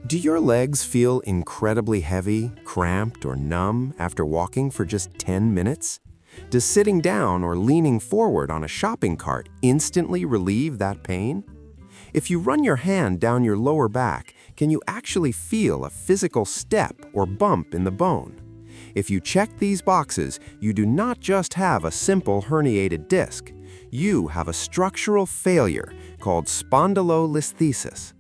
Do your legs feel incredibly heavy, cramped, or numb after walking for just 10 minutes? Does sitting down or leaning forward on a shopping cart instantly relieve that pain? If you run your hand down your lower back, can you actually feel a physical step or bump in the bone? If you check these boxes, you do not just have a simple herniated disc. You have a structural failure called spondylolisthesis.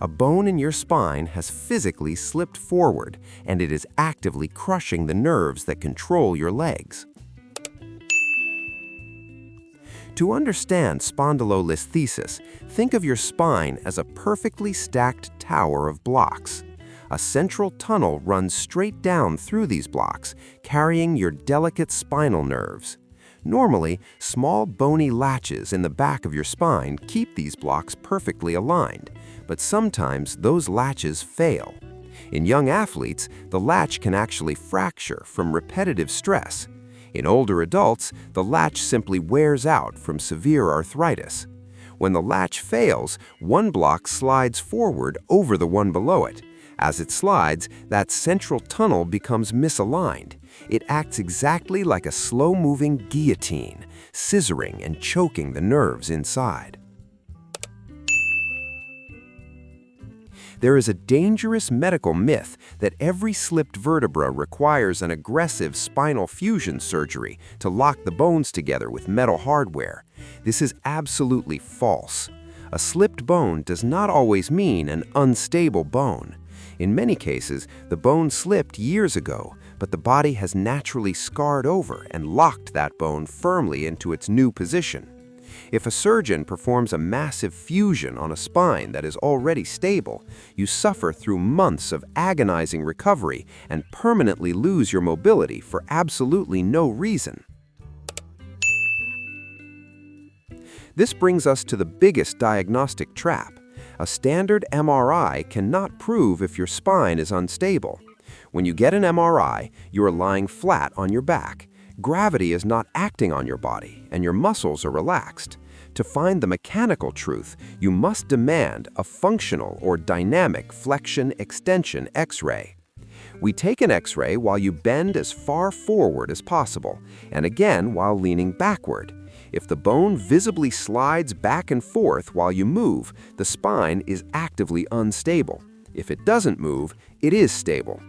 A bone in your spine has physically slipped forward, and it is actively crushing the nerves that control your legs. To understand spondylolisthesis, think of your spine as a perfectly stacked tower of blocks. A central tunnel runs straight down through these blocks, carrying your delicate spinal nerves. Normally, small bony latches in the back of your spine keep these blocks perfectly aligned, but sometimes those latches fail. In young athletes, the latch can actually fracture from repetitive stress. In older adults, the latch simply wears out from severe arthritis. When the latch fails, one block slides forward over the one below it. As it slides, that central tunnel becomes misaligned. It acts exactly like a slow-moving guillotine, scissoring and choking the nerves inside. There is a dangerous medical myth that every slipped vertebra requires an aggressive spinal fusion surgery to lock the bones together with metal hardware. This is absolutely false. A slipped bone does not always mean an unstable bone. In many cases, the bone slipped years ago, but the body has naturally scarred over and locked that bone firmly into its new position. If a surgeon performs a massive fusion on a spine that is already stable, you suffer through months of agonizing recovery and permanently lose your mobility for absolutely no reason. This brings us to the biggest diagnostic trap. A standard MRI cannot prove if your spine is unstable. When you get an MRI, you are lying flat on your back. Gravity is not acting on your body, and your muscles are relaxed. To find the mechanical truth, you must demand a functional or dynamic flexion-extension X-ray. We take an X-ray while you bend as far forward as possible, and again while leaning backward. If the bone visibly slides back and forth while you move, the spine is actively unstable. If it doesn't move, it is stable.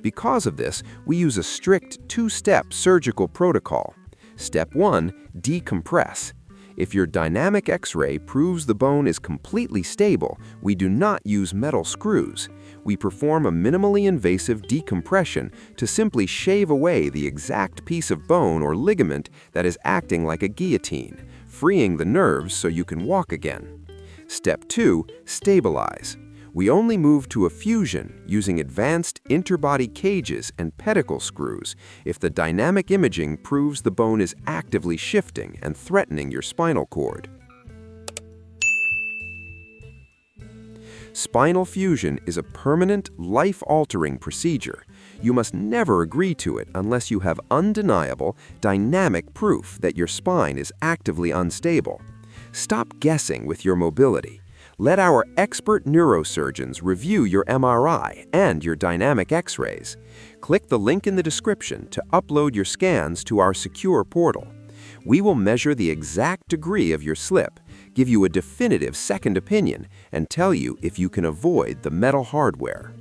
Because of this, we use a strict two-step surgical protocol. Step 1, decompress. If your dynamic X-ray proves the bone is completely stable, we do not use metal screws. We perform a minimally invasive decompression to simply shave away the exact piece of bone or ligament that is acting like a guillotine, freeing the nerves so you can walk again. Step 2, stabilize. We only move to a fusion using advanced interbody cages and pedicle screws if the dynamic imaging proves the bone is actively shifting and threatening your spinal cord. Spinal fusion is a permanent, life-altering procedure. You must never agree to it unless you have undeniable, dynamic proof that your spine is actively unstable. Stop guessing with your mobility. Let our expert neurosurgeons review your MRI and your dynamic X-rays. Click the link in the description to upload your scans to our secure portal. We will measure the exact degree of your slip, give you a definitive second opinion, and tell you if you can avoid the metal hardware.